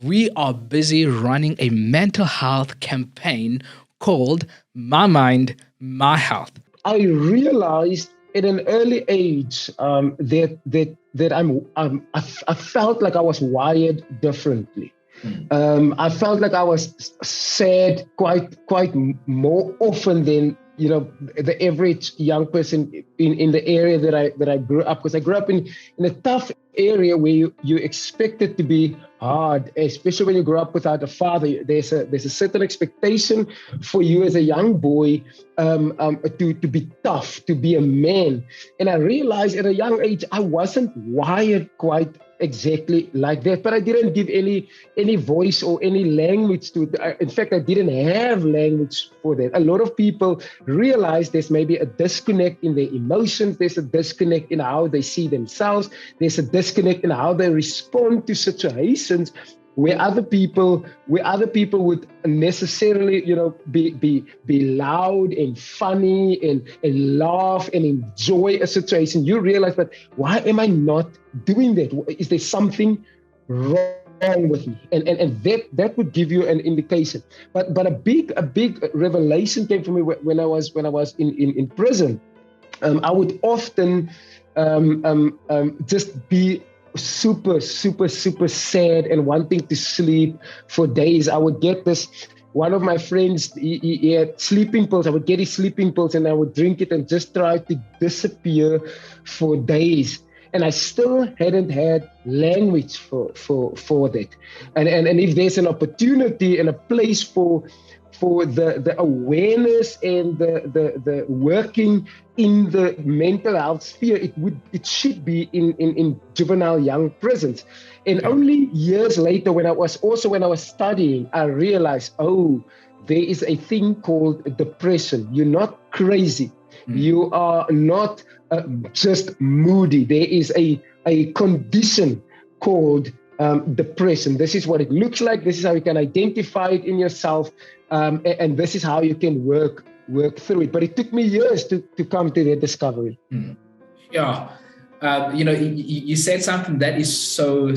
we are busy running a mental health campaign called My Mind, My Health. I realized at an early age that I felt like I was wired differently. I felt like I was sad quite more often than the average young person in the area that I grew up, because I grew up in a tough area where you expect it to be hard, especially when you grow up without a father. There's a certain expectation for you as a young boy to be tough, to be a man. And I realized at a young age I wasn't wired quite exactly like that, but I didn't give any voice or any language to it. In fact, I didn't have language for that. A lot of people realize there's maybe a disconnect in their emotions. There's a disconnect in how they see themselves. There's a disconnect in how they respond to situations where other people would necessarily, be loud and funny and laugh and enjoy a situation. You realize that, why am I not doing that? Is there something wrong with me? And that would give you an indication. But a big revelation came for me when I was in prison. I would often just be super sad and wanting to sleep for days. I would get this. One of my friends, he had sleeping pills. I would get his sleeping pills and I would drink it and just try to disappear for days. And I still hadn't had language for that. And if there's an opportunity and a place for the awareness and the working in the mental health sphere, it should be in juvenile young prisons. And only years later, when I was studying, I realized, there is a thing called depression. You're not crazy. You are not just moody. There is a condition called depression. This is what it looks like. This is how you can identify it in yourself. And this is how you can work through it. But it took me years to come to that discovery. Yeah. You said something that is so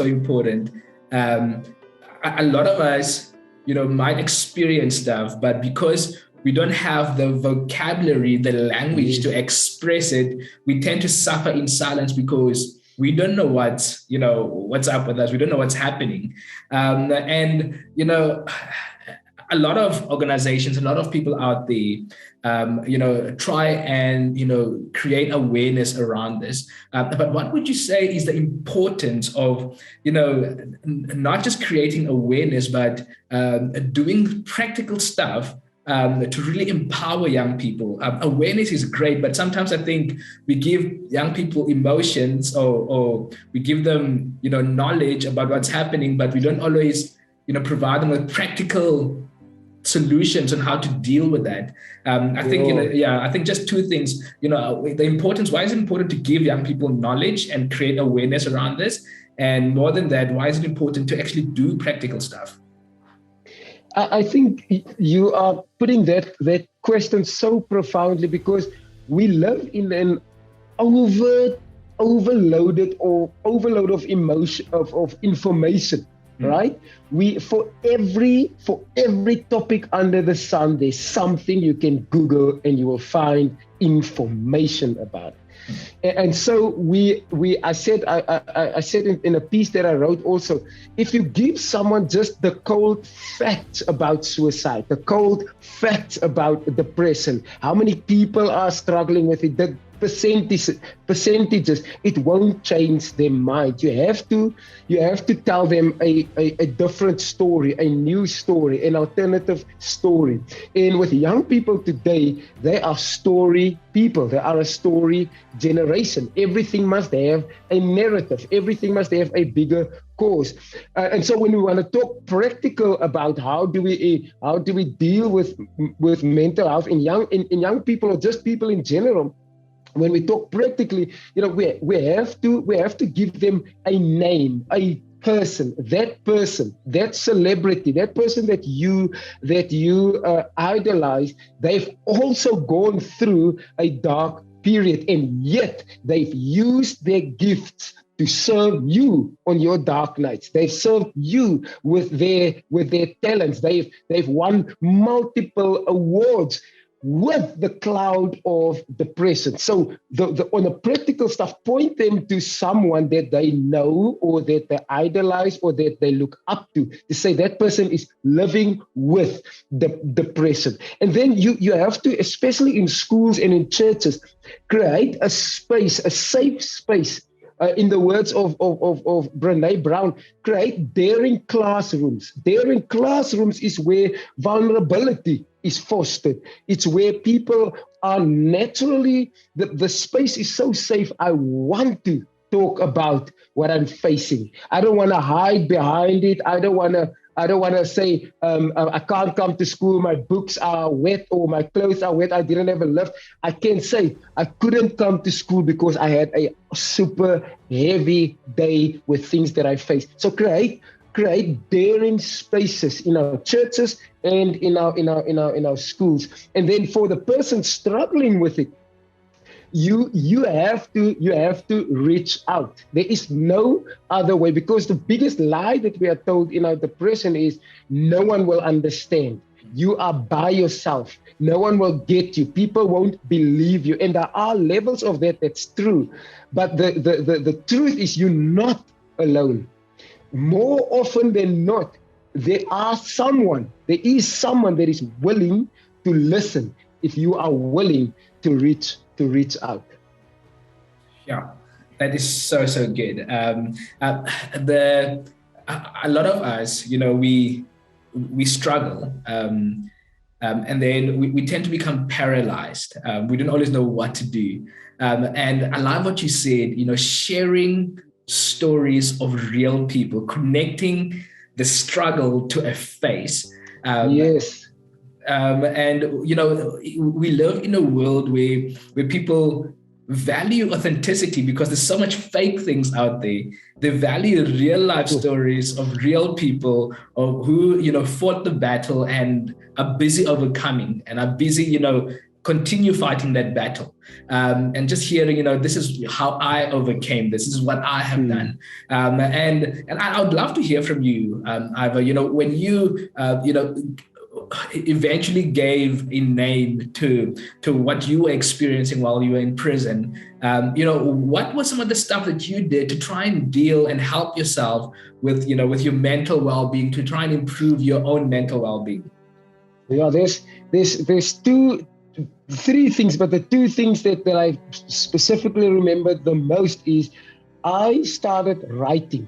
important. A lot of us, might experience stuff, but because we don't have the vocabulary, the language to express it, we tend to suffer in silence because we don't know what's up with us. We don't know what's happening. A lot of organizations, a lot of people out there, try and, create awareness around this. But what would you say is the importance of, not just creating awareness, but doing practical stuff to really empower young people? Awareness is great, but sometimes I think we give young people emotions or we give them, knowledge about what's happening, but we don't always, provide them with practical solutions on how to deal with that. I think just two things, the importance, why is it important to give young people knowledge and create awareness around this? And more than that, why is it important to actually do practical stuff? I think you are putting that question so profoundly, because we live in an overload of emotion, of information. Right? For every topic under the sun, there's something you can Google and you will find information about it. And so I said in a piece that I wrote also, if you give someone just the cold facts about suicide, the cold facts about depression, how many people are struggling with it, the percentages, it won't change their mind. You have to tell them a different story, a new story, an alternative story. And with young people today, they are story people. They are a story generation. Everything must have a narrative. Everything must have a bigger cause. And so when we want to talk practical about how do we deal with mental health in young people, or just people in general, when we talk practically, we have to give them a name, a person, that celebrity, that person that you idolize. They've also gone through a dark period, and yet they've used their gifts to serve you on your dark nights. They've served you with their talents. They've won multiple awards with the cloud of depression. So on the practical stuff, point them to someone that they know or that they idolize or that they look up to say that person is living with the depression. And then you have to, especially in schools and in churches, create a space, a safe space. In the words of Brené Brown, create daring classrooms. Daring classrooms is where vulnerability is fostered. It's where people are naturally, the space is so safe. I want to talk about what I'm facing. I don't want to hide behind it. I don't want to say, I can't come to school, my books are wet or my clothes are wet, I didn't have a lift. I can say, I couldn't come to school because I had a super heavy day with things that I faced. So create daring spaces in our churches and in our schools. And then for the person struggling with it, you have to reach out. There is no other way, because the biggest lie that we are told in our depression is no one will understand. You are by yourself. No one will get you. People won't believe you. And there are levels of that's true. But the truth is you're not alone. More often than not, there is someone that is willing to listen if you are willing to reach out. Yeah, that is so good. A lot of us, we struggle, and then we tend to become paralyzed. We don't always know what to do. And I love what you said. Sharing stories of real people, connecting the struggle to a face. Yes. And we live in a world where people value authenticity because there's so much fake things out there. They value real life stories of real people who fought the battle and are busy overcoming and are busy continue fighting that battle, and just hearing this is how I overcame, this is what I have done, and I would love to hear from you, Ivor. When you eventually gave a name to what you were experiencing while you were in prison. What was some of the stuff that you did to try and deal and help yourself with your mental well-being, to try and improve your own mental well-being? Yeah, there's three things, but the two things that I specifically remember the most is I started writing.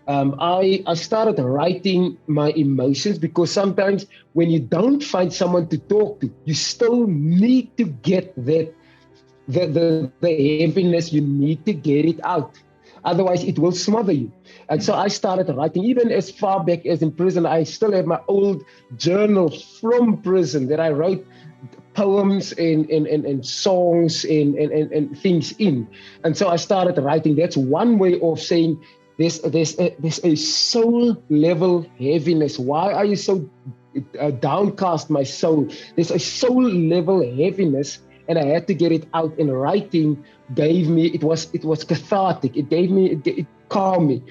I started writing my emotions, because sometimes when you don't find someone to talk to, you still need to get the heaviness, you need to get it out. Otherwise, it will smother you. And so I started writing. Even as far back as in prison, I still have my old journal from prison that I wrote poems and songs and things in. And so I started writing. That's one way of saying, there's a soul level heaviness. Why are you so downcast, my soul? There's a soul level heaviness, and I had to get it out. And writing gave me, it was cathartic. It calmed me.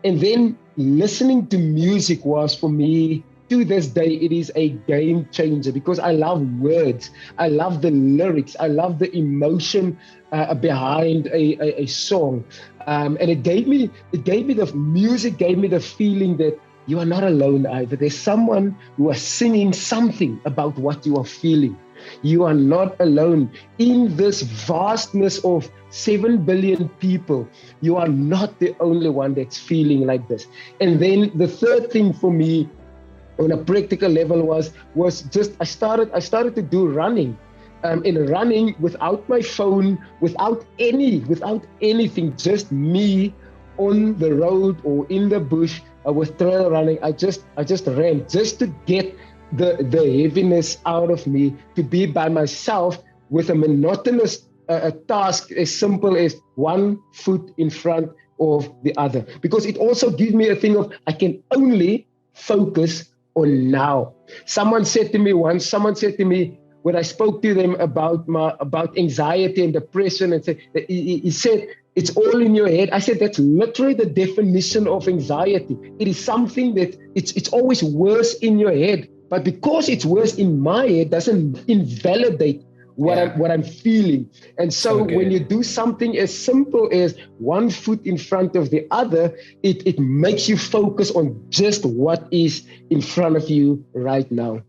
And then listening to music was, for me, to this day, it is a game changer, because I love words. I love the lyrics. I love the emotion behind a song. And the music gave me the feeling that you are not alone, Ivor. There's someone who is singing something about what you are feeling. You are not alone. In this vastness of 7 billion people, you are not the only one that's feeling like this. And then the third thing for me on a practical level was just I started to do running. In running without my phone, without anything, just me on the road or in the bush with trail running. I just ran just to get the heaviness out of me, to be by myself with a monotonous task as simple as one foot in front of the other. Because it also gives me a thing of I can only focus on now. Someone said to me when I spoke to them about anxiety and depression, and he said, It's all in your head. I said that's literally the definition of anxiety. It is something that it's always worse in your head, but because it's worse in my head doesn't invalidate what I'm feeling. And so when you do something as simple as one foot in front of the other, it makes you focus on just what is in front of you right now.